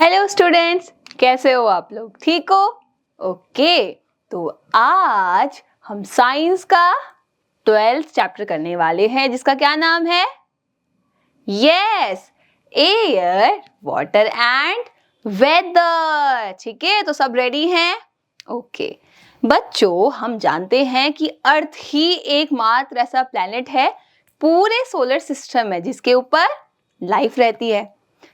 Hello students, कैसे हो आप लोग? ठीक हो? ओके, तो आज हम साइंस का 12th चैप्टर करने वाले हैं जिसका क्या नाम है? Yes, air, water and weather. ठीक है, तो सब रेडी हैं? ओके बच्चों, हम जानते हैं कि अर्थ ही एकमात्र ऐसा प्लैनेट है पूरे सोलर सिस्टम में जिसके ऊपर लाइफ रहती है।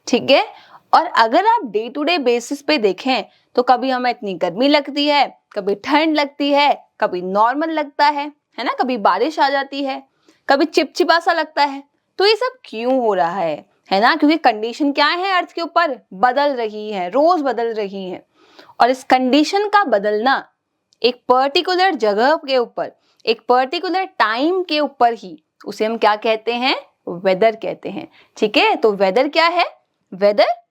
ठीक है, और अगर आप डे टू डे बेसिस पे देखें तो कभी हमें इतनी गर्मी लगती है, कभी ठंड लगती है, कभी नॉर्मल लगता है ना, कभी बारिश आ जाती है, कभी चिपचिपा सा लगता है। तो ये सब क्यों हो रहा है ना? क्योंकि कंडीशन क्या है अर्थ के ऊपर? बदल रही है, रोज बदल रही है। और इस कंडीशन का बदलना एक पर्टिकुलर जगह के ऊपर, एक पर्टिकुलर टाइम के ऊपर ही, उसे हम क्या कहते हैं? वेदर कहते हैं। ठीक है, तो वेदर क्या है? वेदर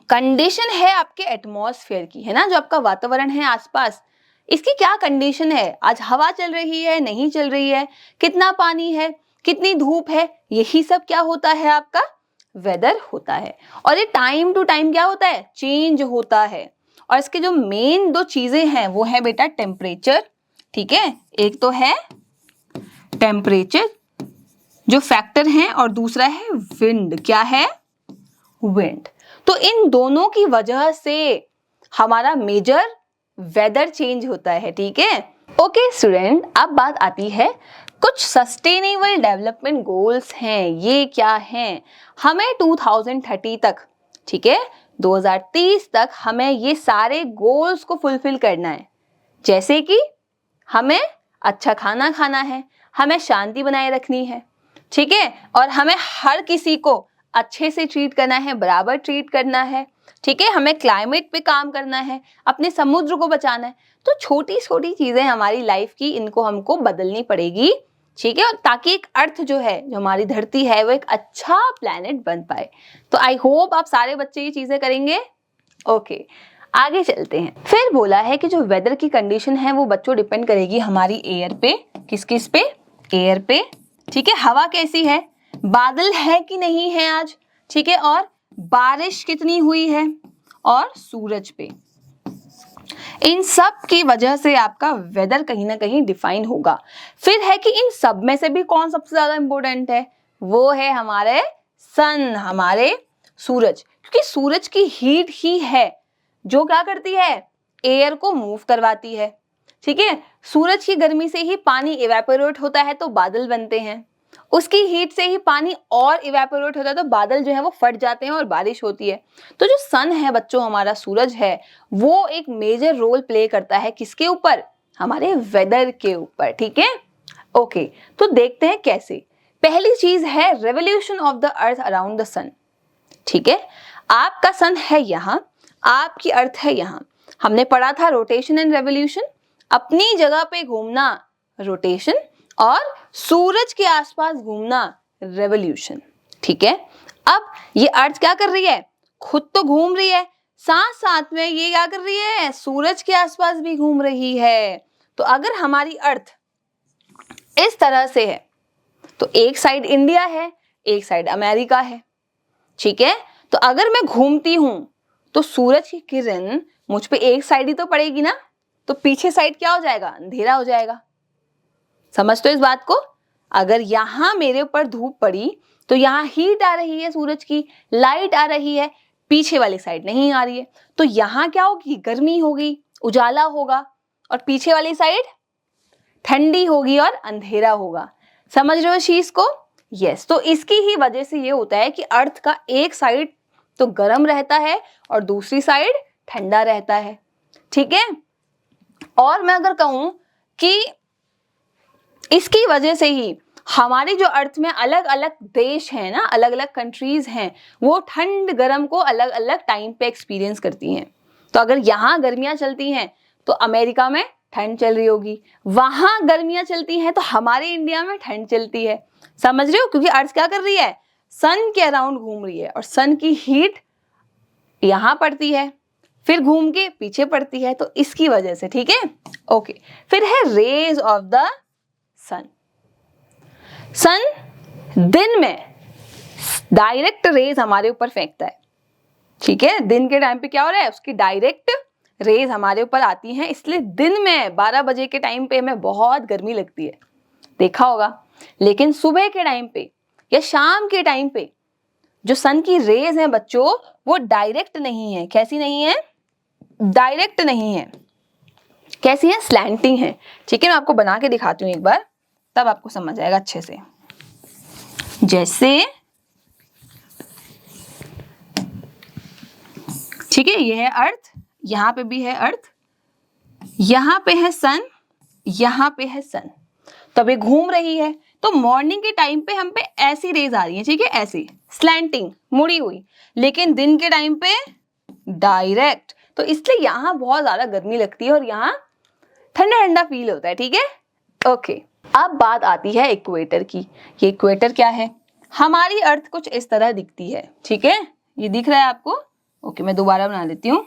कंडीशन है आपके एटमॉस्फेयर की, है ना, जो आपका वातावरण है आसपास, इसकी क्या कंडीशन है। आज हवा चल रही है, नहीं चल रही है, कितना पानी है, कितनी धूप है, यही सब क्या होता है? आपका वेदर होता है। और ये टाइम टू टाइम क्या होता है? चेंज होता है। और इसके जो मेन दो चीजें हैं वो है बेटा टेम्परेचर। ठीक है, एक तो है टेम्परेचर जो फैक्टर है, और दूसरा है विंड। क्या है? विंड। तो इन दोनों की वजह से हमारा मेजर वेदर चेंज होता है। ठीक है, ओके स्टूडेंट, अब बात आती है कुछ सस्टेनेबल डेवलपमेंट गोल्स हैं। ये क्या हैं? हमें 2030 तक, ठीक है, 2030 तक हमें ये सारे गोल्स को फुलफिल करना है। जैसे कि हमें अच्छा खाना खाना है, हमें शांति बनाए रखनी है, ठीक है, और हमें हर किसी को अच्छे से ट्रीट करना है, बराबर ट्रीट करना है। ठीक है, हमें क्लाइमेट पे काम करना है, अपने समुद्र को बचाना है। तो छोटी छोटी चीजें हमारी लाइफ की, इनको हमको बदलनी पड़ेगी। ठीक है, और ताकि एक अर्थ जो है, जो हमारी धरती है, वो एक अच्छा प्लेनेट बन पाए। तो आई होप आप सारे बच्चे ये चीजें करेंगे। ओके, आगे चलते हैं। फिर बोला है कि जो वेदर की कंडीशन है वो बच्चों डिपेंड करेगी हमारी एयर पे। किस किस पे? एयर पे। ठीक है, हवा कैसी है, बादल है कि नहीं है आज, ठीक है, और बारिश कितनी हुई है, और सूरज पे। इन सब की वजह से आपका वेदर कहीं ना कहीं डिफाइन होगा। फिर है कि इन सब में से भी कौन सबसे ज्यादा इंपॉर्टेंट है? वो है हमारे सन, हमारे सूरज। क्योंकि सूरज की हीट ही है जो क्या करती है? एयर को मूव करवाती है। ठीक है, सूरज की गर्मी से ही पानी इवेपोरेट होता है तो बादल बनते हैं, उसकी हीट से ही पानी और इवेपोरेट होता है तो बादल जो है वो फट जाते हैं और बारिश होती है। तो जो सन है बच्चों, हमारा सूरज है, वो एक मेजर रोल प्ले करता है किसके ऊपर? हमारे वेदर के ऊपर। ठीक है, ओके, तो देखते हैं कैसे। पहली चीज है revolution of the earth around the sun. ठीक है, आपका सन है यहाँ, आपकी अर्थ है यहाँ। हमने पढ़ा था रोटेशन एंड रेवोल्यूशन, अपनी जगह पे घूमना रोटेशन, और सूरज के आसपास घूमना रेवोल्यूशन। ठीक है, अब ये अर्थ क्या कर रही है? खुद तो घूम रही है, साथ साथ में ये क्या कर रही है? सूरज के आसपास भी घूम रही है। तो अगर हमारी अर्थ इस तरह से है तो एक साइड इंडिया है, एक साइड अमेरिका है। ठीक है, तो अगर मैं घूमती हूं तो सूरज की किरण मुझ पे एक साइड ही तो पड़ेगी ना, तो पीछे साइड क्या हो जाएगा? अंधेरा हो जाएगा। समझते हो इस बात को? अगर यहां मेरे ऊपर धूप पड़ी तो यहां हीट आ रही है, सूरज की लाइट आ रही है, पीछे वाली साइड नहीं आ रही है, तो यहां क्या होगी? गर्मी होगी, उजाला होगा, और पीछे वाली साइड ठंडी होगी और अंधेरा होगा। समझ रहे हो इस चीज को? यस, तो इसकी ही वजह से ये होता है कि अर्थ का एक साइड तो गर्म रहता है और दूसरी साइड ठंडा रहता है। ठीक है, और मैं अगर कहूं कि इसकी वजह से ही हमारी जो अर्थ में अलग अलग देश हैं ना, अलग अलग कंट्रीज हैं, वो ठंड गर्म को अलग अलग टाइम पे एक्सपीरियंस करती हैं। तो अगर यहाँ गर्मियां चलती हैं तो अमेरिका में ठंड चल रही होगी, वहां गर्मियां चलती हैं तो हमारे इंडिया में ठंड चलती है। समझ रहे हो? क्योंकि अर्थ क्या कर रही है? सन के अराउंड घूम रही है, और सन की हीट यहां पड़ती है, फिर घूम के पीछे पड़ती है, तो इसकी वजह से। ठीक है, ओके, फिर है रेज ऑफ द सन। सन दिन में डायरेक्ट रेज हमारे ऊपर फेंकता है, ठीक है, दिन के टाइम पे क्या हो रहा है, उसकी डायरेक्ट रेज हमारे ऊपर आती हैं, इसलिए दिन में 12 बजे के टाइम पे हमें बहुत गर्मी लगती है, देखा होगा। लेकिन सुबह के टाइम पे या शाम के टाइम पे जो सन की रेज हैं बच्चों, वो डायरेक्ट नहीं है। कैसी नहीं है? डायरेक्ट नहीं है। कैसी है? स्लैंटिंग है। ठीक है, मैं आपको बना के दिखाती हूँ एक बार, तब आपको समझ आएगा अच्छे से। जैसे ठीक है, ये है अर्थ, यहाँ पे भी है अर्थ, यहाँ पे है सन, यहाँ पे है सन, तब ये घूम रही है। तो मॉर्निंग के टाइम पे हम पे ऐसी रेज आ रही है, ठीक है, ऐसी स्लैंटिंग, मुड़ी हुई, लेकिन दिन के टाइम पे डायरेक्ट, तो इसलिए यहाँ बहुत ज्यादा गर्मी लगती है और यहाँ ठंडा ठंडा फील होता है। ठीक है, ओके। अब बात आती है इक्वेटर की। ये इक्वेटर क्या है? हमारी अर्थ कुछ इस तरह दिखती है। ठीक है, ये दिख रहा है आपको? ओके, मैं दोबारा बना लेती हूँ।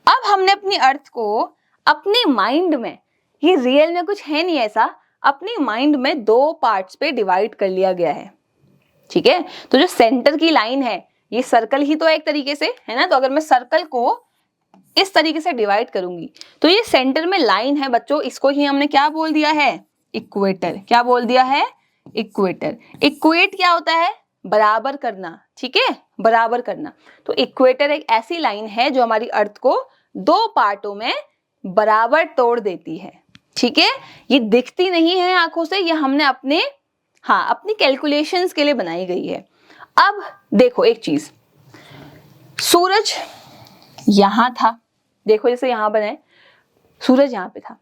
अब हमने अपनी अर्थ को अपने माइंड में, ये रियल में कुछ है नहीं ऐसा, अपनी माइंड में 2 पार्ट्स पे डिवाइड कर लिया गया है। ठीक है, तो जो सेंटर की लाइन है, ये सर्कल ही तो है एक तरीके से, है ना। तो अगर मैं सर्कल को इस तरीके से डिवाइड करूंगी तो ये सेंटर में लाइन है बच्चों, इसको ही हमने क्या बोल दिया है? इक्वेटर। क्या बोल दिया है? इक्वेटर। इक्वेट क्या होता है? बराबर करना। ठीक है, बराबर करना। तो इक्वेटर एक ऐसी लाइन है जो हमारी अर्थ को 2 पार्टों में बराबर तोड़ देती है। ठीक है, ये दिखती नहीं है आंखों से, ये हमने अपनी कैलकुलेशंस के लिए बनाई गई है। अब देखो एक चीज, सूरज यहां था, देखो जैसे यहां बने, सूरज यहां पे था।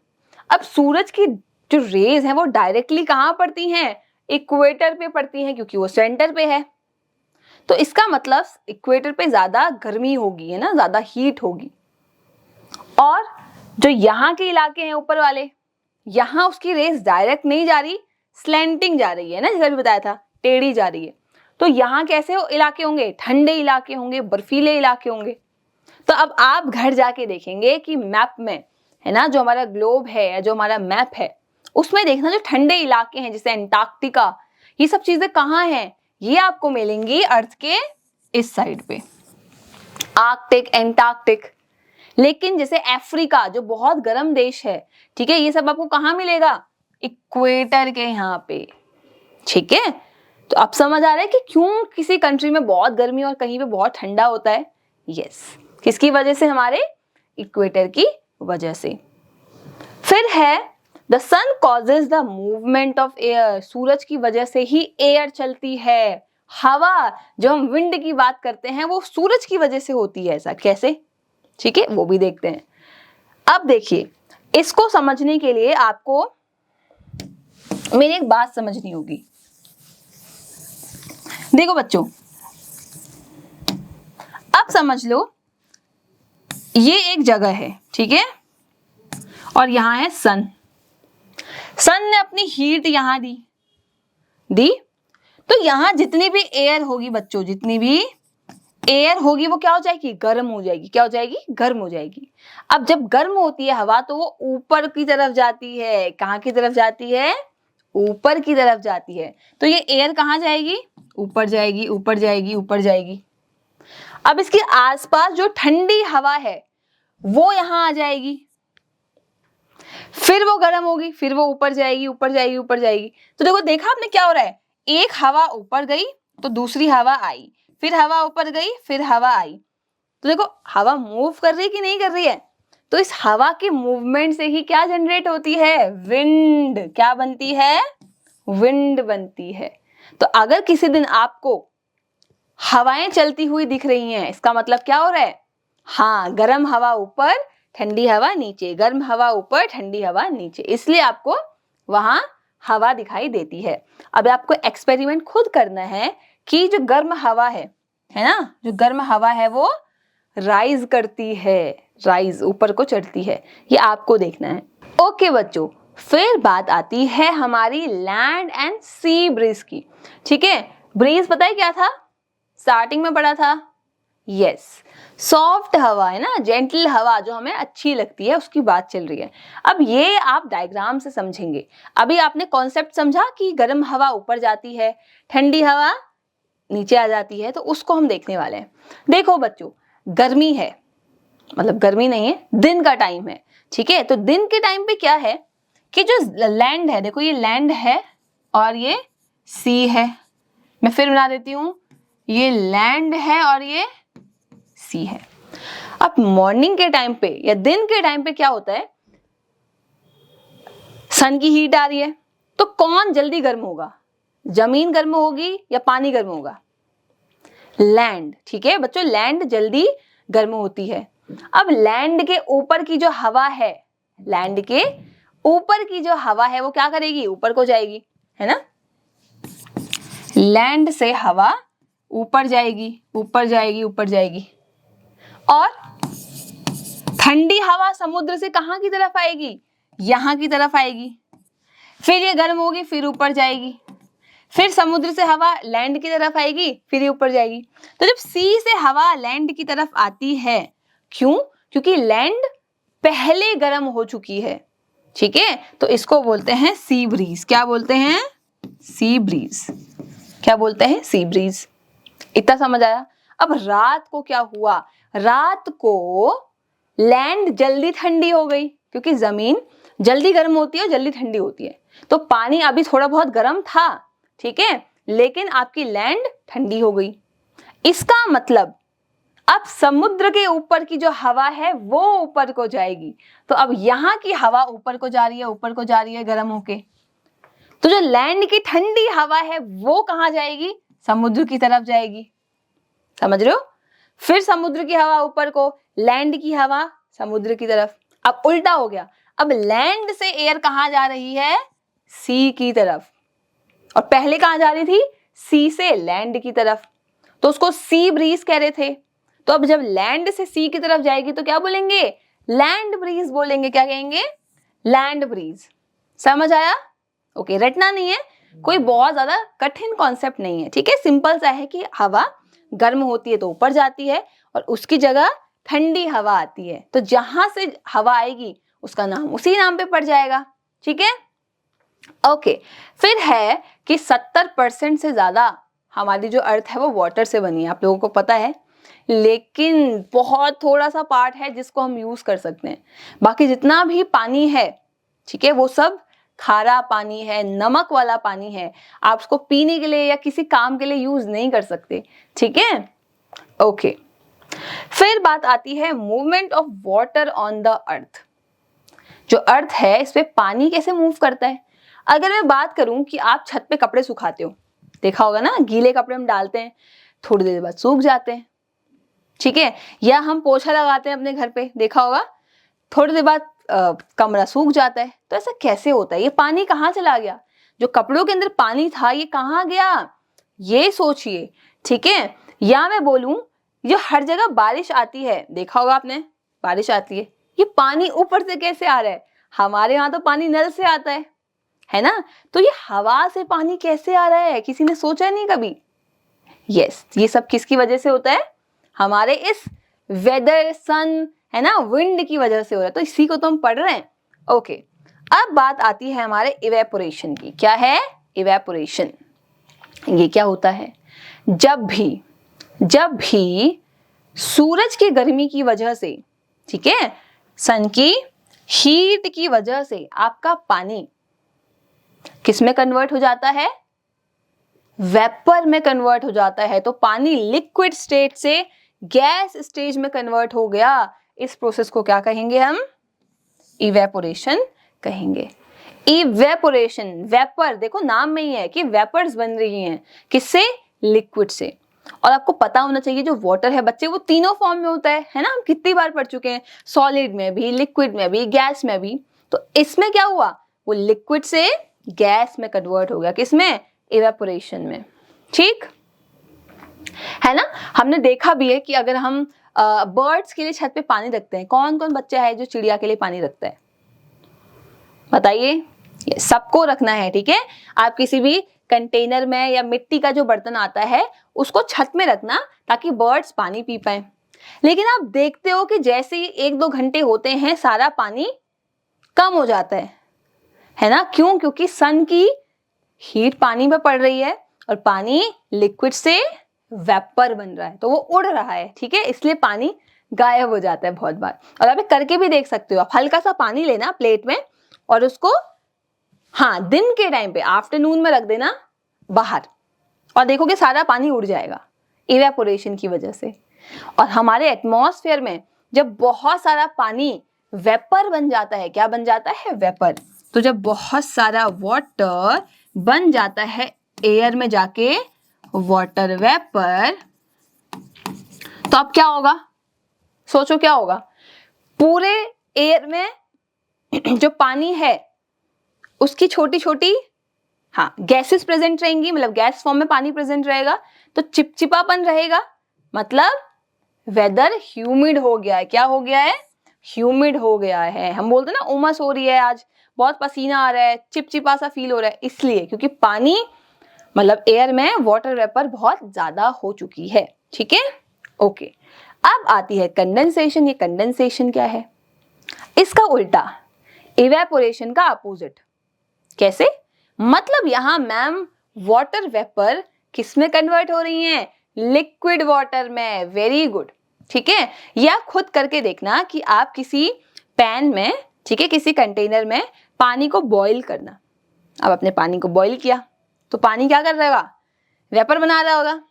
अब सूरज की जो रेज है वो डायरेक्टली कहां पड़ती हैं? इक्वेटर पे पड़ती हैं, क्योंकि वो सेंटर पे है। तो इसका मतलब इक्वेटर पे ज्यादा गर्मी होगी, है ना, ज्यादा हीट होगी। और जो यहाँ के इलाके हैं ऊपर वाले, यहाँ उसकी रेस डायरेक्ट नहीं जा रही, स्लैंटिंग जा रही है ना, जैसा भी बताया था, टेढ़ी जा रही है। तो यहाँ कैसे इलाके होंगे? ठंडे इलाके होंगे, बर्फीले इलाके होंगे। तो अब आप घर जाके देखेंगे कि मैप में, है ना, जो हमारा ग्लोब है या जो हमारा मैप है, उसमें देखना जो ठंडे इलाके हैं जैसे अंटार्कटिका, ये सब चीजें कहाँ हैं? ये आपको मिलेंगी अर्थ के इस साइड पे, आर्कटिक, एंटार्कटिक। लेकिन जैसे अफ्रीका जो बहुत गर्म देश है, ठीक है, ये सब आपको कहाँ मिलेगा? इक्वेटर के यहाँ पे। ठीक है, तो अब समझ आ रहा है कि क्यों किसी कंट्री में बहुत गर्मी और कहीं पे बहुत ठंडा होता है। यस, किसकी वजह से? हमारे इक्वेटर की वजह से। फिर है the sun causes the movement of air, सूरज की वजह से ही एयर चलती है। हवा, जो हम विंड की बात करते हैं, वो सूरज की वजह से होती है। ऐसा कैसे? ठीक है, वो भी देखते हैं। अब देखिए, इसको समझने के लिए आपको मेरी एक बात समझनी होगी। देखो बच्चों, अब समझ लो, ये एक जगह है, ठीक है, और यहां है सन। सन ने अपनी हीट यहां दी, तो यहां जितनी भी एयर होगी बच्चों, जितनी भी एयर होगी वो क्या हो जाएगी? गर्म हो जाएगी। क्या हो जाएगी? गर्म हो जाएगी। अब जब गर्म होती है हवा तो वो ऊपर की तरफ जाती है। कहाँ की तरफ जाती है? ऊपर की तरफ जाती है। तो ये एयर कहाँ जाएगी? ऊपर जाएगी, ऊपर जाएगी, ऊपर जाएगी। अब इसके आसपास जो ठंडी हवा है वो यहां आ जाएगी, फिर वो गर्म होगी, फिर वो ऊपर जाएगी, ऊपर जाएगी, ऊपर जाएगी। तो देखो, देखा आपने क्या हो रहा है? एक हवा ऊपर गई तो दूसरी हवा आई, फिर हवा ऊपर गई, फिर हवा आई। तो देखो, हवा मूव कर रही है कि नहीं कर रही है? तो इस हवा के मूवमेंट से ही क्या जनरेट होती है? विंड। क्या बनती है? विंड बनती है। तो अगर किसी दिन आपको हवाएं चलती हुई दिख रही हैं, इसका मतलब क्या हो रहा है? हाँ, गर्म हवा ऊपर, ठंडी हवा नीचे, गर्म हवा ऊपर, ठंडी हवा नीचे, इसलिए आपको वहां हवा दिखाई देती है। अब आपको एक्सपेरिमेंट खुद करना है कि जो गर्म हवा है ना, जो गर्म हवा है वो राइज करती है, राइज ऊपर को चढ़ती है, ये आपको देखना है। ओके बच्चों, फिर बात आती है हमारी लैंड एंड सी ब्रीज की। ठीक है, ब्रीज पता है क्या था? स्टार्टिंग में पढ़ा था। यस, सॉफ्ट हवा, है ना, जेंटल हवा जो हमें अच्छी लगती है, उसकी बात चल रही है। अब ये आप डायग्राम से समझेंगे। अभी आपने कॉन्सेप्ट समझा कि गर्म हवा ऊपर जाती है, ठंडी हवा नीचे आ जाती है, तो उसको हम देखने वाले हैं। देखो बच्चों, गर्मी है, मतलब गर्मी नहीं है, दिन का टाइम है, ठीक है। तो दिन के टाइम पे क्या है कि जो लैंड है, देखो ये लैंड है और ये सी है, मैं फिर बना देती हूं, ये लैंड है और ये सी है। अब मॉर्निंग के टाइम पे या दिन के टाइम पे क्या होता है, सन की हीट आ रही है, तो कौन जल्दी गर्म होगा, जमीन गर्म होगी या पानी गर्म होगा, लैंड, ठीक है बच्चों, लैंड जल्दी गर्म होती है। अब लैंड के ऊपर की जो हवा है, लैंड के ऊपर की जो हवा है वो क्या करेगी, ऊपर को जाएगी, है ना, लैंड से हवा ऊपर जाएगी, ऊपर जाएगी, ऊपर जाएगी, और ठंडी हवा समुद्र से कहां की तरफ आएगी, यहां की तरफ आएगी, फिर ये गर्म होगी, फिर ऊपर जाएगी, फिर समुद्र से हवा लैंड की तरफ आएगी, फिर ये ऊपर जाएगी। तो जब सी से हवा लैंड की तरफ आती है, क्यों, क्योंकि लैंड पहले गर्म हो चुकी है, ठीक है, तो इसको बोलते हैं सी ब्रीज। क्या बोलते हैं, सी ब्रीज। क्या बोलते हैं, सी ब्रीज। इतना समझ आया। अब रात को क्या हुआ, रात को लैंड जल्दी ठंडी हो गई, क्योंकि जमीन जल्दी गर्म होती है और जल्दी ठंडी होती है, तो पानी अभी थोड़ा बहुत गर्म था, ठीक है, लेकिन आपकी लैंड ठंडी हो गई। इसका मतलब अब समुद्र के ऊपर की जो हवा है वो ऊपर को जाएगी, तो अब यहां की हवा ऊपर को जा रही है, ऊपर को जा रही है गर्म होके, तो जो लैंड की ठंडी हवा है वो कहां जाएगी, समुद्र की तरफ जाएगी, समझ रहे हो। फिर समुद्र की हवा ऊपर को, लैंड की हवा समुद्र की तरफ। अब उल्टा हो गया, अब लैंड से एयर कहां जा रही है, सी की तरफ, और पहले कहां जा रही थी, सी से लैंड की तरफ, तो उसको सी ब्रीज कह रहे थे। तो अब जब लैंड से सी की तरफ जाएगी तो क्या बोलेंगे, लैंड ब्रीज बोलेंगे। क्या कहेंगे, लैंड ब्रीज। समझ आया, ओके, रटना नहीं है, कोई बहुत ज्यादा कठिन कॉन्सेप्ट नहीं है, ठीक है, सिंपल सा है कि हवा गर्म होती है तो ऊपर जाती है और उसकी जगह ठंडी हवा आती है, तो जहां से हवा आएगी उसका नाम उसी नाम पे पड़ जाएगा, ठीक है, ओके। फिर है कि 70% से ज्यादा हमारी जो अर्थ है वो वाटर से बनी है, आप लोगों को पता है, लेकिन बहुत थोड़ा सा पार्ट है जिसको हम यूज कर सकते हैं, बाकी जितना भी पानी है, ठीक है, वो सब खारा पानी है, नमक वाला पानी है, आप उसको पीने के लिए या किसी काम के लिए यूज नहीं कर सकते, ठीक है, ओके। फिर बात आती है movement of water on the अर्थ। जो अर्थ है इस पे पानी कैसे मूव करता है। अगर मैं बात करूं कि आप छत पे कपड़े सुखाते हो, देखा होगा ना, गीले कपड़े हम डालते हैं, थोड़ी देर बाद सूख जाते हैं, ठीक है, या हम पोछा लगाते हैं अपने घर पे, देखा होगा, थोड़ी देर बाद कमरा सूख जाता है। तो ऐसा कैसे होता है, ये पानी कहाँ चला गया, जो कपड़ों के अंदर पानी था ये कहाँ गया, ये सोचिए, ठीक है। या मैं बोलूं जो हर जगह बारिश आती है, देखा होगा आपने, बारिश आती है, ये पानी ऊपर से कैसे आ रहा है, हमारे यहाँ तो पानी नल से आता है ना, तो ये हवा से पानी कैसे आ रहा है, किसी ने सोचा नहीं कभी। यस, ये सब किसकी वजह से होता है, हमारे इस वेदर, सन, है ना, विंड की वजह से हो रहा है, तो इसी को तो हम पढ़ रहे हैं, ओके। अब बात आती है हमारे इवेपोरेशन की। क्या है इवेपोरेशन, ये क्या होता है, जब भी सूरज की गर्मी की वजह से, ठीक है, सन की हीट की वजह से आपका पानी किस में कन्वर्ट हो जाता है, वेपर में कन्वर्ट हो जाता है, तो पानी लिक्विड स्टेट से गैस स्टेज में कन्वर्ट हो गया, इस प्रोसेस को क्या कहेंगे हम, इवेपोरेशन कहेंगे। इवेपोरेशन, वेपर, देखो नाम में ही है कि वेपर्स बन रही हैं, किससे, लिक्विड से। और आपको पता होना चाहिए जो वाटर है बच्चे, वो तीनों फॉर्म में होता है ना, हम कितनी बार पढ़ चुके हैं, सॉलिड में भी, लिक्विड में भी, गैस में भी। तो इसमें क्या हुआ, वो लिक्विड से गैस में कन्वर्ट हो गया, किसमें, इवेपोरेशन में, ठीक है ना। हमने देखा भी है कि अगर हम बर्ड्स के लिए छत पे पानी रखते हैं, कौन कौन बच्चा है जो चिड़िया के लिए पानी रखता है, बताइए, सबको रखना है, ठीक है। आप किसी भी कंटेनर में या मिट्टी का जो बर्तन आता है उसको छत में रखना ताकि बर्ड्स पानी पी पाए। लेकिन आप देखते हो कि जैसे ही 1-2 घंटे होते हैं सारा पानी कम हो जाता है ना, क्यों, क्योंकि सन की हीट पानी में पड़ रही है और पानी लिक्विड से वेपर बन रहा है, तो वो उड़ रहा है, ठीक है, इसलिए पानी गायब हो जाता है बहुत बार। और आप करके भी देख सकते हो, आप हल्का सा पानी लेना प्लेट में और उसको हाँ दिन के टाइम पे आफ्टरनून में रख देना बाहर, और देखोगे सारा पानी उड़ जाएगा इवेपोरेशन की वजह से। और हमारे एटमॉस्फेयर में जब बहुत सारा पानी वेपर बन जाता है, क्या बन जाता है, वेपर, तो जब बहुत सारा वाटर बन जाता है एयर में जाके वाटर वेपर, तो अब क्या होगा, सोचो क्या होगा, पूरे एयर में जो पानी है उसकी छोटी छोटी हाँ गैसेस प्रेजेंट रहेंगी, मतलब गैस फॉर्म में पानी प्रेजेंट रहेगा, तो चिपचिपापन रहेगा, मतलब वेदर ह्यूमिड हो गया है। क्या हो गया है, ह्यूमिड हो गया है। हम बोलते हैं ना उमस हो रही है, आज बहुत पसीना आ रहा है, चिपचिपा सा फील हो रहा है, इसलिए क्योंकि पानी मतलब एयर में वाटर वेपर बहुत ज्यादा हो चुकी है, ठीक है, ओके। अब आती है कंडेंसेशन। ये कंडेंसेशन क्या है, इसका उल्टा, इवेपोरेशन का अपोजिट। कैसे, मतलब यहां मैम वाटर वेपर किस में कन्वर्ट हो रही हैं, लिक्विड वाटर में। वेरी गुड, ठीक है। या खुद करके देखना कि आप किसी पैन में, ठीक है, किसी कंटेनर में पानी को बॉईल करना। अब आपने पानी को बॉईल किया तो पानी क्या कर रहा होगा, वेपर बना रहा होगा,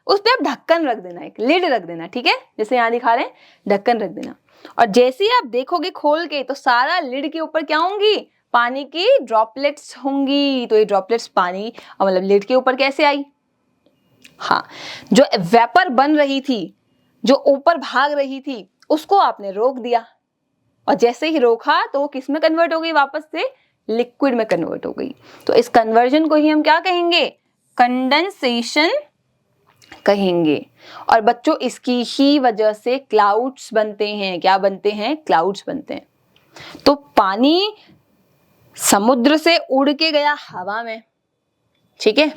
उस पर आप ढक्कन रख देना, एक लिड रख देना, ठीक है, जैसे यहाँ दिखा रहे हैं, ढक्कन रख देना। और जैसे ही आप देखोगे खोल के तो सारा लिड के ऊपर क्या होंगी, पानी की ड्रॉपलेट्स होंगी। तो ये ड्रॉपलेट्स पानी मतलब लिड के ऊपर कैसे आई, हाँ, जो वेपर बन रही थी, जो ऊपर भाग रही थी, उसको आपने रोक दिया, और जैसे ही रोका तो वो किस में कन्वर्ट हो गई, वापस से लिक्विड में कन्वर्ट हो गई। तो इस कन्वर्जन को ही हम क्या कहेंगे, कंडेंसेशन कहेंगे। और बच्चों इसकी ही वजह से क्लाउड्स बनते हैं। क्या बनते हैं, क्लाउड्स बनते हैं। तो पानी समुद्र से उड़ के गया हवा में, ठीक है,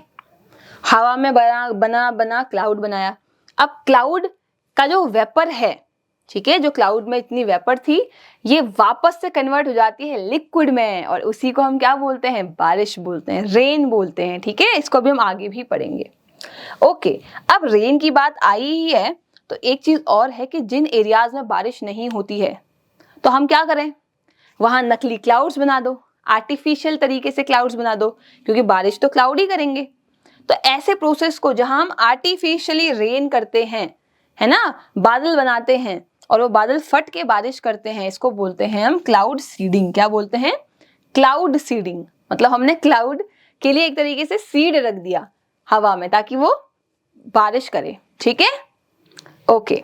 हवा में बना क्लाउड बनाया। अब क्लाउड का जो वेपर है, ठीक है, जो क्लाउड में इतनी वेपर थी, ये वापस से कन्वर्ट हो जाती है लिक्विड में, और उसी को हम क्या बोलते हैं, बारिश बोलते हैं, रेन बोलते हैं, ठीक है। इसको भी हम आगे भी पढ़ेंगे, ओके। अब रेन की बात आई ही है तो एक चीज और है कि जिन एरियाज में बारिश नहीं होती है तो हम क्या करें, वहां नकली क्लाउड्स बना दो, आर्टिफिशियल तरीके से क्लाउड्स बना दो, क्योंकि बारिश तो क्लाउड ही करेंगे। तो ऐसे प्रोसेस को जहां हम आर्टिफिशियली रेन करते हैं, है ना, बादल बनाते हैं और वो बादल फट के बारिश करते हैं, इसको बोलते हैं हम क्लाउड सीडिंग। क्या बोलते हैं, क्लाउड सीडिंग। मतलब हमने क्लाउड के लिए एक तरीके से सीड रख दिया हवा में ताकि वो बारिश करे, ठीक है, ओके।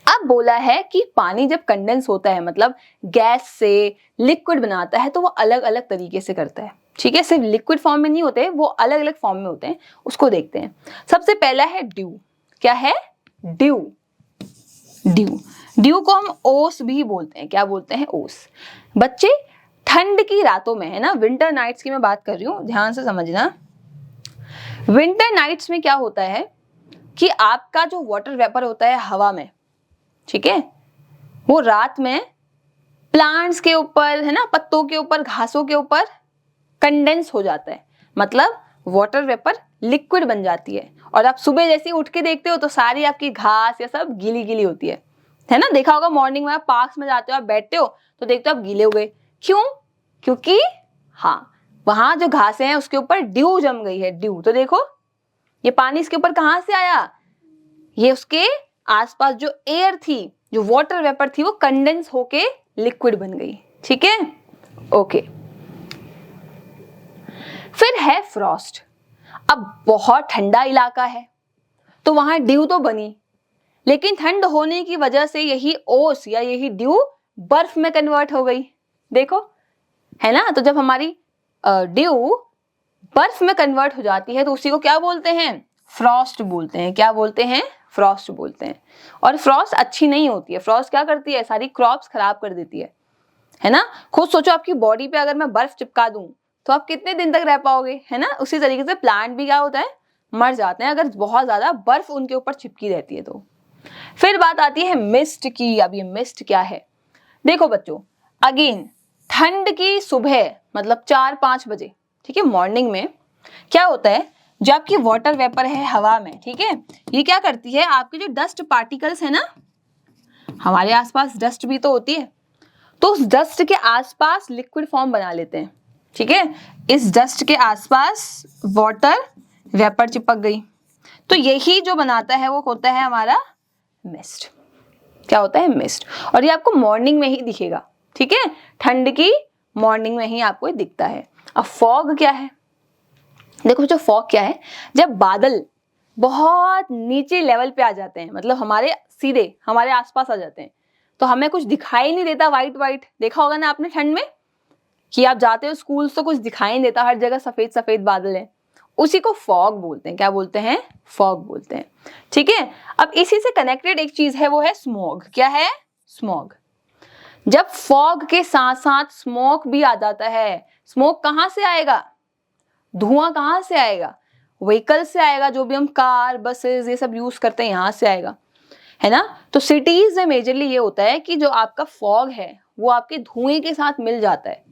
अब बोला है कि पानी जब कंडेंस होता है, मतलब गैस से लिक्विड बनाता है, तो वो अलग अलग तरीके से करता है, ठीक है, सिर्फ लिक्विड फॉर्म में नहीं होते, वो अलग अलग फॉर्म में होते हैं, उसको देखते हैं। सबसे पहला है ड्यू। क्या है, ड्यू। ड्यू, ड्यू को हम ओस भी बोलते हैं। क्या बोलते हैं, ओस। बच्चे ठंड की रातों में, है ना, विंटर नाइट्स की मैं बात कर रही हूँ, ध्यान से समझना। विंटर नाइट्स में क्या होता है कि आपका जो वाटर वेपर होता है हवा में, ठीक है, वो रात में प्लांट्स के ऊपर, है ना, पत्तों के ऊपर, घासों के ऊपर कंडेंस हो जाता है, मतलब वाटर वेपर लिक्विड बन जाती है। और आप सुबह जैसे ही उठ के देखते हो तो सारी आपकी घास या सब गीली गीली होती है ना। देखा होगा मॉर्निंग में आप पार्क्स में जाते हो, आप बैठते हो तो देखते हो आप गीले हो गए, क्यों, क्योंकि हाँ वहां जो घासें हैं उसके ऊपर ड्यू जम गई है, ड्यू। तो देखो ये पानी इसके ऊपर कहां से आया, ये उसके आसपास जो एयर थी, जो वाटर वेपर थी, वो कंडेंस होके लिक्विड बन गई, ठीक है, ओके। फिर है फ्रॉस्ट। अब बहुत ठंडा इलाका है तो वहां ड्यू तो बनी, लेकिन ठंड होने की वजह से यही ओस या यही ड्यू बर्फ में कन्वर्ट हो गई, देखो, है ना। तो जब हमारी ड्यू बर्फ में कन्वर्ट हो जाती है तो उसी को क्या बोलते हैं, फ्रॉस्ट बोलते हैं। क्या बोलते हैं, फ्रॉस्ट बोलते हैं। और फ्रॉस्ट अच्छी नहीं होती है, फ्रॉस्ट क्या करती है, सारी क्रॉप्स खराब कर देती है ना। खुद सोचो आपकी बॉडी पे अगर मैं बर्फ चिपका दूं तो आप कितने दिन तक रह पाओगे, है ना। उसी तरीके से प्लांट भी क्या होता है, मर जाते हैं अगर बहुत ज्यादा बर्फ उनके ऊपर चिपकी रहती है तो। फिर बात आती है मिस्ट की। अब ये मिस्ट क्या है, देखो बच्चों, अगेन ठंड की सुबह मतलब 4-5 बजे, ठीक है, मॉर्निंग में क्या होता है, जो आपकी वाटर वेपर है हवा में, ठीक है, ये क्या करती है, आपके जो डस्ट पार्टिकल्स है ना, हमारे आसपास डस्ट भी तो होती है, तो उस डस्ट के आसपास लिक्विड फॉर्म बना लेते हैं, ठीक है। इस डस्ट के आसपास वाटर वेपर चिपक गई, तो यही जो बनाता है वो होता है हमारा मिस्ट। क्या होता है, मिस्ट। और ये आपको मॉर्निंग में ही दिखेगा, ठीक है, ठंड की मॉर्निंग में ही आपको ये दिखता है। अब फॉग क्या है, देखो जो फॉग क्या है, जब बादल बहुत नीचे लेवल पे आ जाते हैं, मतलब हमारे सीधे हमारे आसपास आ जाते हैं, तो हमें कुछ दिखाई नहीं देता, वाइट वाइट देखा होगा ना आपने ठंड में, कि आप जाते हो स्कूल तो कुछ दिखाई नहीं देता, हर जगह सफेद सफेद बादल है, उसी को फॉग बोलते हैं। क्या बोलते हैं, फॉग बोलते हैं, ठीक है। अब इसी से कनेक्टेड एक चीज है, वो है स्मॉग। क्या है, स्मॉग। जब फॉग के साथ साथ स्मोक भी आ जाता है, स्मोक कहां से आएगा, धुआं कहां से आएगा, व्हीकल से आएगा, जो भी हम कार बसेस ये सब यूज करते हैं यहां से आएगा, है ना। तो सिटीज में मेजरली ये होता है कि जो आपका फॉग है वो आपके धुएं के साथ मिल जाता है,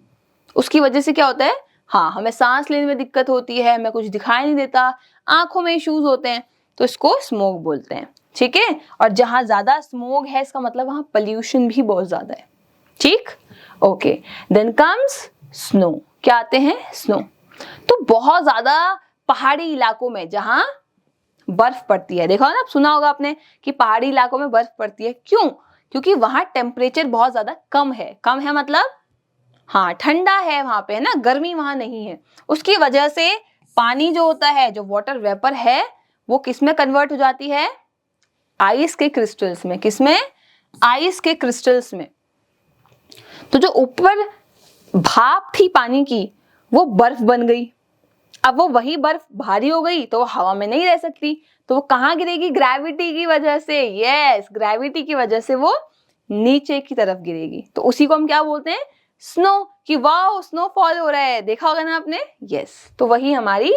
उसकी वजह से क्या होता है, हाँ, हमें सांस लेने में दिक्कत होती है, हमें कुछ दिखाई नहीं देता, आंखों में इश्यूज होते हैं, तो इसको स्मोक बोलते हैं, ठीक है। और जहां ज्यादा स्मोक है इसका मतलब वहां पोल्यूशन भी बहुत ज्यादा है, ठीक। Okay, then comes snow. क्या आते हैं, स्नो। तो बहुत ज्यादा पहाड़ी इलाकों में जहां बर्फ पड़ती है, देखो ना, सुना होगा आपने कि पहाड़ी इलाकों में बर्फ पड़ती है, क्यों, क्योंकि वहां टेम्परेचर बहुत ज्यादा कम है, कम है मतलब हाँ ठंडा है वहां पे, है ना, गर्मी वहां नहीं है, उसकी वजह से पानी जो होता है, जो वाटर वेपर है, वो किस में कन्वर्ट हो जाती है, आइस के क्रिस्टल्स में। किस में, आइस के क्रिस्टल्स में। तो जो ऊपर भाप थी पानी की वो बर्फ बन गई, अब वो वही बर्फ भारी हो गई तो वो हवा में नहीं रह सकती, तो वो कहाँ गिरेगी, ग्रेविटी की वजह से। यस, ग्रेविटी की वजह से वो नीचे की तरफ गिरेगी, तो उसी को हम क्या बोलते हैं, स्नो। कि वाओ स्नोफॉल हो रहा है, देखा होगा ना आपने। यस, तो वही हमारी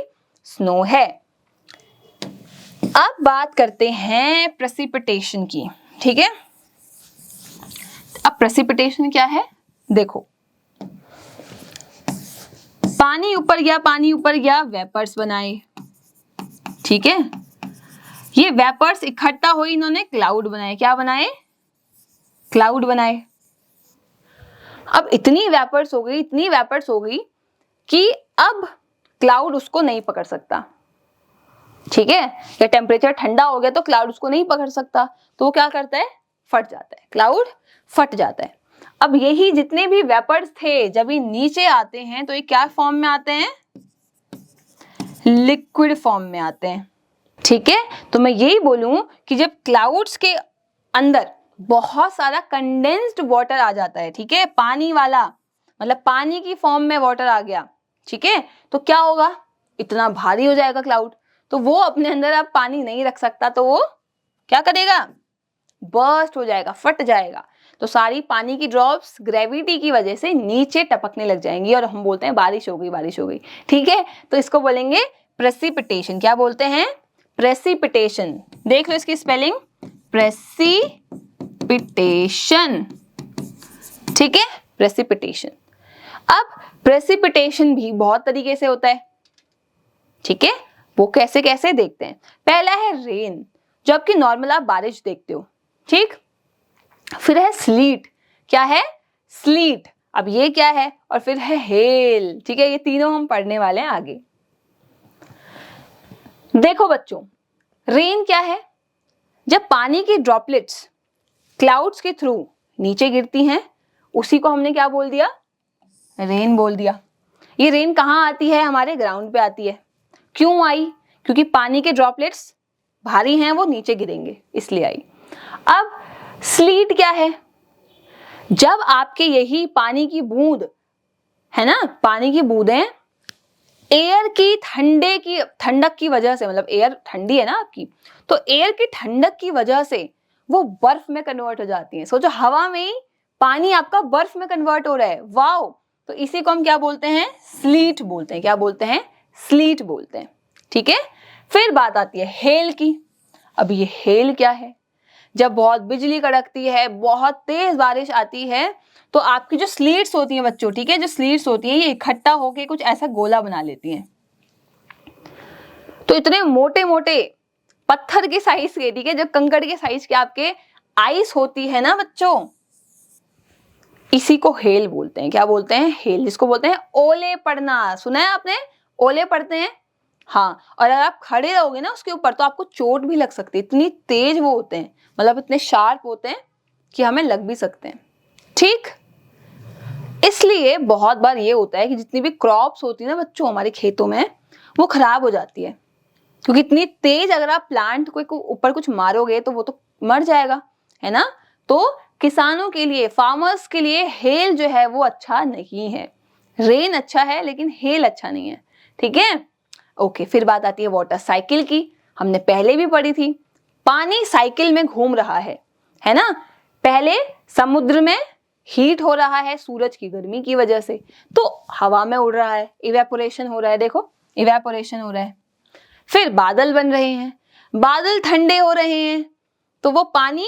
स्नो है। अब बात करते हैं प्रेसिपिटेशन की, ठीक है। अब प्रेसिपिटेशन क्या है, देखो, पानी ऊपर गया, पानी ऊपर गया, वेपर्स बनाए, ठीक है। ये वेपर्स इकट्ठा हुई, इन्होंने क्लाउड बनाए। क्या बनाए, क्लाउड बनाए। अब इतनी वेपर्स हो गई, इतनी वेपर्स हो गई कि अब क्लाउड उसको नहीं पकड़ सकता, ठीक है। या टेम्परेचर ठंडा हो गया तो क्लाउड उसको नहीं पकड़ सकता, तो वो क्या करता है, फट जाता है, क्लाउड फट जाता है। अब यही जितने भी वेपर्स थे जब ये नीचे आते हैं तो ये क्या फॉर्म में आते हैं, लिक्विड फॉर्म में आते हैं, ठीक है। तो मैं यही बोलूं कि जब क्लाउड्स के अंदर बहुत सारा कंडेंस्ड वाटर आ जाता है, ठीक है, पानी वाला, मतलब पानी की फॉर्म में वाटर आ गया, ठीक है, तो क्या होगा, इतना भारी हो जाएगा क्लाउड, तो वो अपने अंदर अब पानी नहीं रख सकता, तो वो क्या करेगा, बर्स्ट हो जाएगा, फट जाएगा। तो सारी पानी की ड्रॉप्स ग्रेविटी की वजह से नीचे टपकने लग जाएंगी और हम बोलते हैं बारिश हो गई, बारिश हो गई, ठीक है। तो इसको बोलेंगे प्रेसिपिटेशन। क्या बोलते हैं, प्रेसिपिटेशन। देख लो इसकी स्पेलिंग, प्रेसिपिटेशन, ठीक है, प्रेसिपिटेशन। अब प्रेसिपिटेशन भी बहुत तरीके से होता है, ठीक है। वो कैसे कैसे देखते हैं। पहला है रेन, जो आपकी नॉर्मल आप बारिश देखते हो, ठीक। फिर है स्लीट। क्या है, स्लीट। अब ये क्या है, और फिर है हेल, ठीक है। ये तीनों हम पढ़ने वाले हैं आगे। देखो बच्चों, रेन क्या है, जब पानी की ड्रॉपलेट्स क्लाउड्स के थ्रू नीचे गिरती हैं, उसी को हमने क्या बोल दिया, रेन बोल दिया। ये रेन कहाँ आती है, हमारे ग्राउंड पे आती है। क्यों आई, क्योंकि पानी के ड्रॉपलेट्स भारी हैं, वो नीचे गिरेंगे, इसलिए आई। अब स्लीट क्या है, जब आपके यही पानी की बूंद है ना, पानी की बूंदें एयर की ठंडक की वजह से, मतलब एयर ठंडी है ना आपकी, तो एयर की ठंडक की वजह से वो बर्फ में कन्वर्ट हो जाती है। सोचो हवा में ही पानी आपका बर्फ में कन्वर्ट हो रहा है, वाओ। तो इसी को हम क्या बोलते हैं, स्लीट बोलते हैं। क्या बोलते हैं, स्लीट बोलते हैं, ठीक है। फिर बात आती है हेल की। अब ये हेल क्या है, जब बहुत बिजली कड़कती है, बहुत तेज बारिश आती है, तो आपकी जो स्लीट्स होती हैं बच्चों, ठीक है, जो स्लीट्स होती हैं ये इकट्ठा होके कुछ ऐसा गोला बना लेती हैं। तो इतने मोटे मोटे पत्थर के साइज के, ठीक है, जो कंकड़ के साइज के आपके आइस होती है ना बच्चों, इसी को हेल बोलते हैं। क्या बोलते हैं? हेल, जिसको बोलते हैं ओले पड़ना। सुना है आपने? ओले पड़ते हैं। हाँ, और अगर आप खड़े रहोगे ना उसके ऊपर तो आपको चोट भी लग सकती है, इतनी तेज वो होते हैं, मतलब इतने शार्प होते हैं कि हमें लग भी सकते हैं। ठीक, इसलिए बहुत बार ये होता है कि जितनी भी क्रॉप्स होती है ना बच्चों हमारे खेतों में, वो खराब हो जाती है, क्योंकि इतनी तेज अगर आप प्लांट को ऊपर कुछ मारोगे तो वो तो मर जाएगा, है ना। तो किसानों के लिए, फार्मर्स के लिए हेल जो है वो अच्छा नहीं है। रेन अच्छा है लेकिन हेल अच्छा नहीं है, ठीक है। ओके, फिर बात आती है वाटर साइकिल की। हमने पहले भी पढ़ी थी, पानी साइकिल में घूम रहा है ना। पहले समुद्र में हीट हो रहा है सूरज की गर्मी की वजह से, तो हवा में उड़ रहा है, इवेपोरेशन हो रहा है, देखो इवेपोरेशन हो रहा है। फिर बादल बन रहे हैं, बादल ठंडे हो रहे हैं, तो वो पानी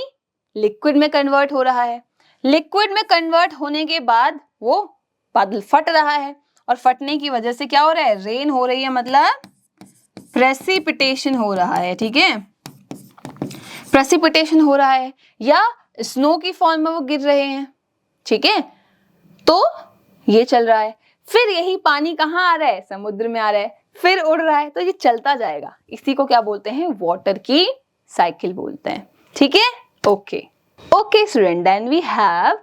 लिक्विड में कन्वर्ट हो रहा है। लिक्विड में कन्वर्ट होने के बाद वो बादल फट रहा है, और फटने की वजह से क्या हो रहा है? रेन हो रही है, मतलब प्रेसिपिटेशन हो रहा है, ठीक है। प्रेसिपिटेशन हो रहा है या स्नो की फॉर्म में वो गिर रहे हैं, ठीक है। तो ये चल रहा है, फिर यही पानी कहाँ आ रहा है? समुद्र में आ रहा है, फिर उड़ रहा है, तो ये चलता जाएगा। इसी को क्या बोलते हैं? वाटर की साइकिल बोलते हैं, ठीक है। Okay okay student, then we have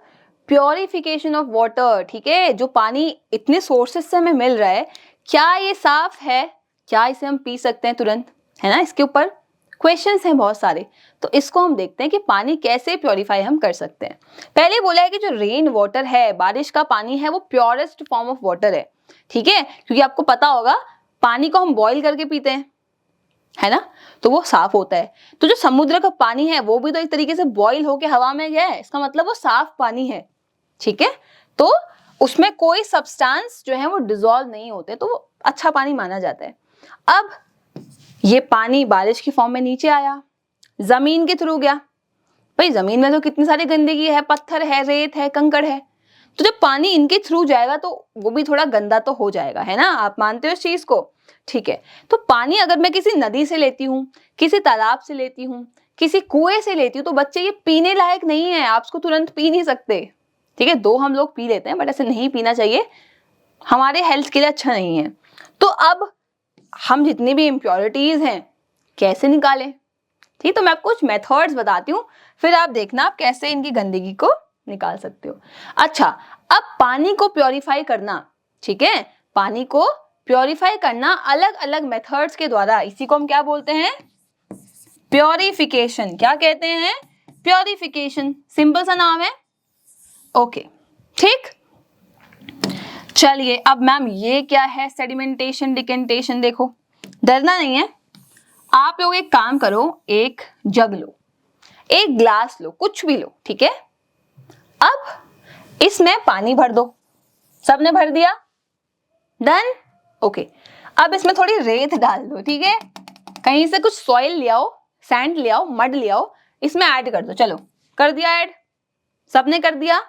purification of water, ठीक है। जो पानी इतने सोर्सेस से हमें मिल रहा है, क्या ये साफ है? क्या इसे हम पी सकते हैं तुरंत? है ना, इसके ऊपर क्वेश्चंस हैं बहुत सारे, तो इसको हम देखते हैं कि पानी कैसे प्योरीफाई हम कर सकते हैं। पहले बोला है कि जो रेन वाटर है, बारिश का पानी है, वो प्योरेस्ट फॉर्म ऑफ वाटर है, ठीक है। क्योंकि आपको पता होगा पानी को हम बॉईल करके पीते हैं, है ना, तो वो साफ होता है। तो जो समुद्र का पानी है वो भी तो एक तरीके से बॉईल होके हवा में गया है, इसका मतलब वो साफ पानी है, ठीक है। तो उसमें कोई सब्सटेंस जो है वो डिसॉल्व नहीं होते, तो वो अच्छा पानी माना जाता है। अब ये पानी बारिश की फॉर्म में नीचे आया, जमीन के थ्रू गया। भाई जमीन में तो कितनी सारी गंदगी है, पत्थर है, रेत है, कंकड़ है, तो जब पानी इनके थ्रू जाएगा तो वो भी थोड़ा गंदा तो हो जाएगा, है ना। आप मानते हो इस चीज को? ठीक है। तो पानी अगर मैं किसी नदी से लेती हूँ, किसी तालाब से लेती हूँ, किसी कुएं से लेती हूँ, तो बच्चे ये पीने लायक नहीं है, आप इसको तुरंत पी नहीं सकते, ठीक है। दो हम लोग पी लेते हैं, बट ऐसे नहीं पीना चाहिए, हमारे हेल्थ के लिए अच्छा नहीं है। तो अब हम जितनी भी इम्प्योरिटीज हैं कैसे निकालें? ठीक, तो मैं आपको कुछ मेथड्स बताती हूँ, फिर आप देखना आप कैसे इनकी गंदगी को निकाल सकते हो। अच्छा, अब पानी को प्योरीफाई करना, ठीक है, पानी को प्योरीफाई करना अलग अलग मेथड्स के द्वारा, इसी को हम क्या बोलते हैं? प्योरीफिकेशन। क्या कहते हैं? प्योरीफिकेशन, सिंपल सा नाम है। ओके, ठीक। चलिए अब मैम ये क्या है? Sedimentation, decantation. देखो डरना नहीं है, आप लोग एक काम करो, एक जग लो, एक ग्लास लो, कुछ भी लो, ठीक है। अब इसमें पानी भर दो, सबने भर दिया? डन। ओके, अब इसमें थोड़ी रेत डाल दो, ठीक है। कहीं से कुछ सॉइल ले आओ, सैंड ले आओ, मड ले आओ, इसमें ऐड कर दो। चलो कर दिया ऐड, सबने कर दिया,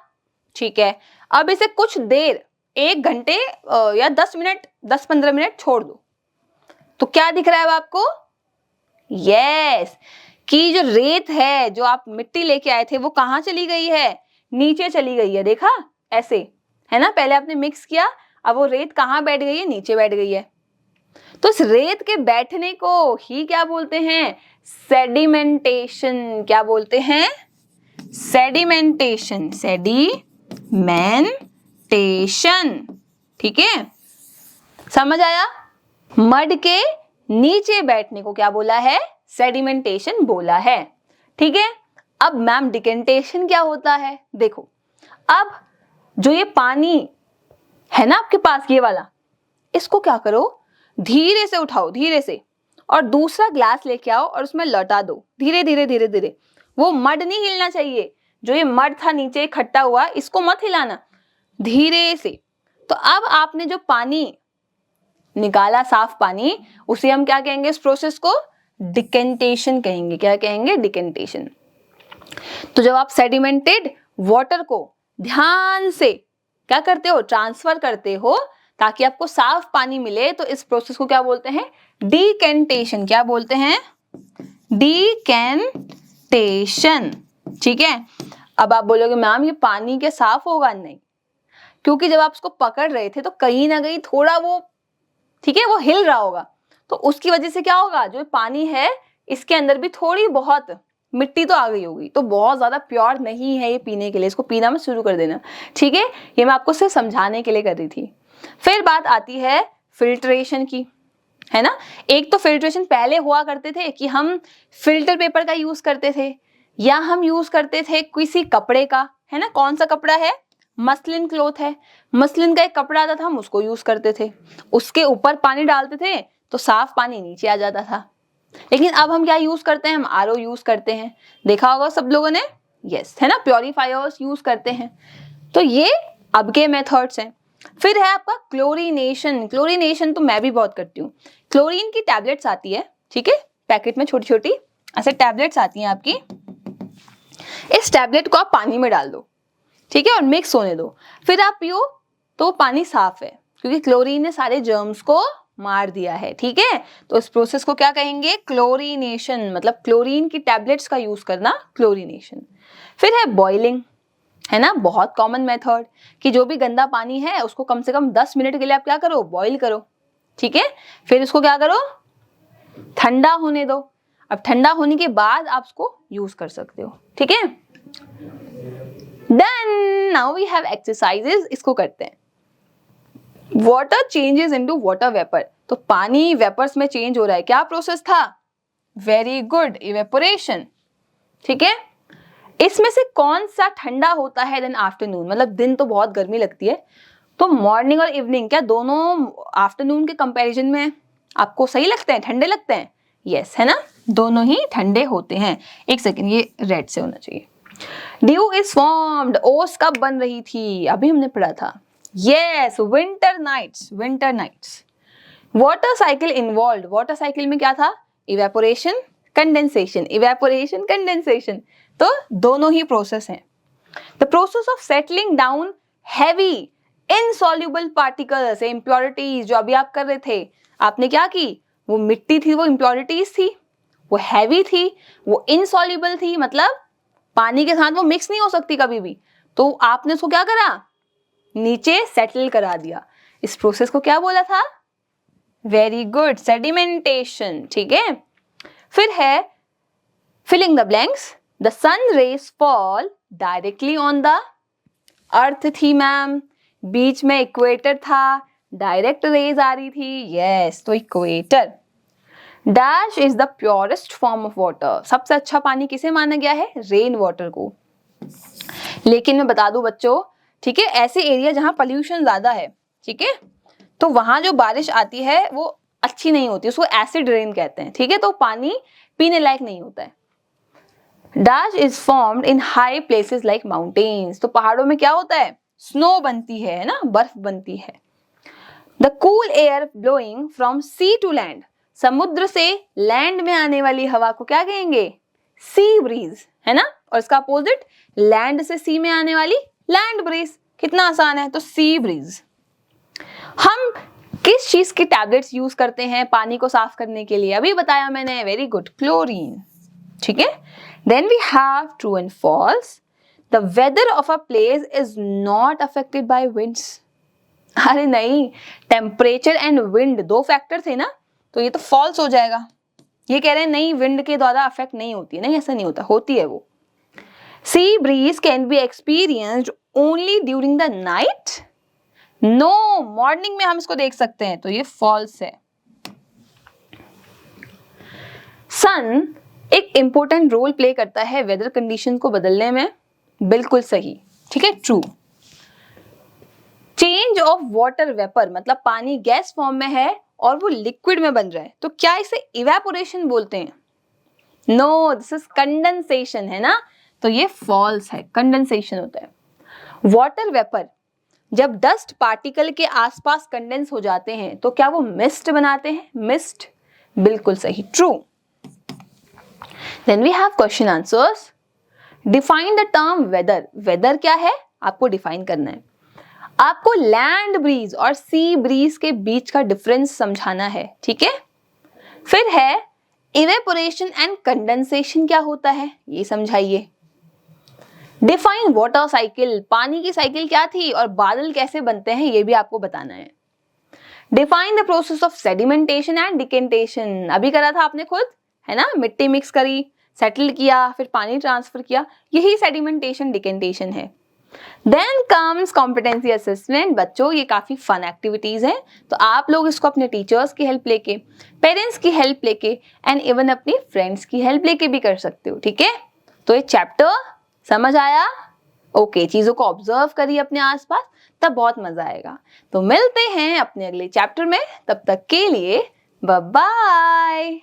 ठीक है। अब इसे कुछ देर, 1 घंटे या 10 मिनट, 10-15 मिनट छोड़ दो। तो क्या दिख रहा है अब आपको? यस, कि जो रेत है, जो आप मिट्टी लेके आए थे, वो कहाँ चली गई है? नीचे चली गई है। देखा ऐसे, है ना, पहले आपने मिक्स किया, अब वो रेत कहाँ बैठ गई है? नीचे बैठ गई है। तो इस रेत के बैठने को ही क्या बोलते हैं? सेडिमेंटेशन। क्या बोलते हैं? सेडिमेंटेशन, सेडिमेंटेशन, ठीक है, समझ आया? मड के नीचे बैठने को क्या बोला है? सेडिमेंटेशन बोला है, ठीक है। अब मैम डिकेंटेशन क्या होता है? देखो, अब जो ये पानी है ना आपके पास, ये वाला, इसको क्या करो, धीरे से उठाओ, धीरे से, और दूसरा ग्लास लेके आओ और उसमें लौटा दो, धीरे धीरे धीरे धीरे। वो मड नहीं हिलना चाहिए, जो ये मड था नीचे इकट्ठा हुआ, इसको मत हिलाना, धीरे से। तो अब आपने जो पानी निकाला, साफ पानी, उसे हम क्या कहेंगे? इस प्रोसेस को डिकेंटेशन कहेंगे। क्या कहेंगे? डिकेंटेशन। तो जब आप सेडिमेंटेड वाटर को ध्यान से क्या करते हो? ट्रांसफर करते हो, ताकि आपको साफ पानी मिले, तो इस प्रोसेस को क्या बोलते हैं? डिकेंटेशन। क्या बोलते हैं? डिकेंटेशन। ठीक है। अब आप बोलोगे मैम ये पानी के साफ होगा? नहीं, क्योंकि जब आप उसको पकड़ रहे थे तो कहीं ना कहीं थोड़ा वो, ठीक है, वो हिल रहा होगा, तो उसकी वजह से क्या होगा, जो पानी है इसके अंदर भी थोड़ी बहुत मिट्टी तो आ गई होगी, तो बहुत ज्यादा प्योर नहीं है ये पीने के लिए, इसको पीना मत शुरू कर देना। ठीक है, ये मैं आपको सिर्फ समझाने के लिए कर रही थी। फिर बात आती है फिल्ट्रेशन की, है ना। एक तो फिल्ट्रेशन पहले हुआ करते थे कि हम फिल्टर पेपर का यूज करते थे, या हम यूज करते थे किसी कपड़े का, है ना। कौन सा कपड़ा है? मसलिन क्लॉथ है, मसलिन का एक कपड़ा आता था, हम उसको यूज करते थे, उसके ऊपर पानी डालते थे तो साफ पानी नीचे आ जाता था। लेकिन अब हम क्या यूज करते हैं? हम आरओ यूज करते हैं, देखा होगा सब लोगों ने, यस, है ना, प्योरीफायर्स यूज करते हैं। तो ये अब के मेथड्स हैं। फिर है आपका क्लोरीनेशन। क्लोरीनेशन तो मैं भी बहुत करती हूँ। क्लोरीन की टैबलेट्स आती है, ठीक है, पैकेट में छोटी छोटी ऐसे टैबलेट्स आती हैं आपकी। इस टैबलेट को आप पानी में डाल दो, ठीक है, और मिक्स होने दो, फिर आप पियो तो पानी साफ है, क्योंकि क्लोरीन ने सारे जर्म्स को मार दिया है। ठीक है, तो इस प्रोसेस को क्या कहेंगे? क्लोरीनेशन, मतलब क्लोरीन की टैबलेट्स का यूज करना, क्लोरीनेशन। फिर है बॉइलिंग, है ना, बहुत कॉमन मेथड, कि जो भी गंदा पानी है उसको कम से कम 10 मिनट के लिए आप क्या करो? बॉईल करो। ठीक है, फिर इसको क्या करो? ठंडा होने दो। अब ठंडा होने के बाद आप उसको यूज कर सकते हो। ठीक है, then now we have exercises. इसको करते हैं। Water changes into water vapour, तो पानी वेपर्स में चेंज हो रहा है, क्या प्रोसेस था? Very good, evaporation. ठीक है, इसमें से कौन सा ठंडा होता है देन आफ्टरनून? मतलब दिन तो बहुत गर्मी लगती है, तो मॉर्निंग और इवनिंग क्या दोनों आफ्टरनून के कंपैरिजन में आपको सही लगते हैं, ठंडे लगते हैं? यस, है ना, दोनों ही ठंडे होते हैं। एक सेकेंड, ये रेड से होना चाहिए। ड्यू इज फॉर्म्ड, ओस कब बन रही थी? अभी हमने पढ़ा था, yes, winter nights, winter nights. Water cycle involve, water cycle में क्या था? इवेपोरेशन, कंडेंसेशन, इवेपोरेशन, कंडेंसेशन, तो दोनों ही प्रोसेस हैं। The process of settling down heavy insoluble particles, impurities, जो अभी आप कर रहे थे, आपने क्या की? वो मिट्टी थी, वो इम्प्योरिटीज थी, वो हैवी थी, वो इनसॉल्युबल थी, मतलब पानी के साथ वो मिक्स नहीं हो सकती कभी भी, तो आपने उसको क्या करा? नीचे सेटल करा दिया। इस प्रोसेस को क्या बोला था? Very good, sedimentation. ठीक है, फिर है filling the blanks. The sun rays fall directly on the earth थी मैम, बीच में इक्वेटर था, डायरेक्ट रेज आ रही थी, यस, तो equator. Dash is the purest form of water, सबसे अच्छा पानी किसे माना गया है? रेन वाटर को। लेकिन मैं बता दूं बच्चों, ठीक है, ऐसे एरिया जहां पोल्यूशन ज्यादा है, ठीक है, तो वहां जो बारिश आती है वो अच्छी नहीं होती, उसको एसिड रेन कहते हैं। ठीक है, तो पानी पीने लायक नहीं होता है। Dash is formed in high places like mountains, तो पहाड़ों में क्या होता है? स्नो बनती है ना, बर्फ बनती है। The cool air blowing from sea to land, समुद्र से लैंड में आने वाली हवा को क्या कहेंगे? सी ब्रीज, है ना, और इसका अपोजिट लैंड से सी में आने वाली लैंड ब्रीज। कितना आसान है, तो सी ब्रीज। हम किस चीज की टैबलेट्स यूज करते हैं पानी को साफ करने के लिए? अभी बताया मैंने, वेरी गुड, क्लोरीन। ठीक है, then we have true and false. The weather of a place is not affected by winds. अरे नहीं, टेम्परेचर एंड विंड दो फैक्टर थे ना, तो ये तो फॉल्स हो जाएगा। ये कह रहे हैं नहीं, विंड के द्वारा अफेक्ट नहीं होती है, नहीं, ऐसा नहीं होता, होती है वो। Sea breeze can be experienced only during the night. No, morning में हम इसको देख सकते हैं, तो ये फॉल्स है। सन एक इंपॉर्टेंट रोल प्ले करता है वेदर कंडीशन को बदलने में, बिल्कुल सही। ठीक है, true. Change of water vapour, मतलब पानी गैस फॉर्म में है और वो लिक्विड में बन रहा है, तो क्या इसे इवेपोरेशन बोलते हैं? नो, दिस इज कंडेंसेशन, है ना, तो ये फॉल्स है, कंडेंसेशन होता है। वाटर वेपर जब डस्ट पार्टिकल के आसपास कंडेंस हो जाते हैं तो क्या वो मिस्ट बनाते हैं? मिस्ट, बिल्कुल सही, true. Then we have question answers. Define the term weather, weather क्या है आपको डिफाइन करना है। आपको लैंड ब्रीज और सी ब्रीज के बीच का डिफरेंस समझाना है, ठीक है। फिर है इवेपोरेशन एंड कंडेंसेशन क्या होता है, ये समझाइए। डिफाइन वाटर साइकिल, पानी की साइकिल क्या थी और बादल कैसे बनते हैं, ये भी आपको बताना है। Define the process of sedimentation and decantation, अभी करा था आपने खुद, है ना, मिट्टी मिक्स करी, सेटल किया, फिर पानी ट्रांसफर किया, यही सेडिमेंटेशन डिकेंटेशन है। Then comes competency assessment. बच्चों ये काफी फन एक्टिविटीज हैं, तो आप लोग इसको अपने टीचर्स की हेल्प लेके, पेरेंट्स की हेल्प लेके एंड इवन अपनी फ्रेंड्स की हेल्प लेके भी कर सकते हो, ठीक है। तो ये चैप्टर समझ आया? ओके, चीजों को ऑब्जर्व करिए अपने आसपास, तब बहुत मजा आएगा। तो मिलते हैं अपने अगले चैप्टर में, तब तक के लिए बाय बाय।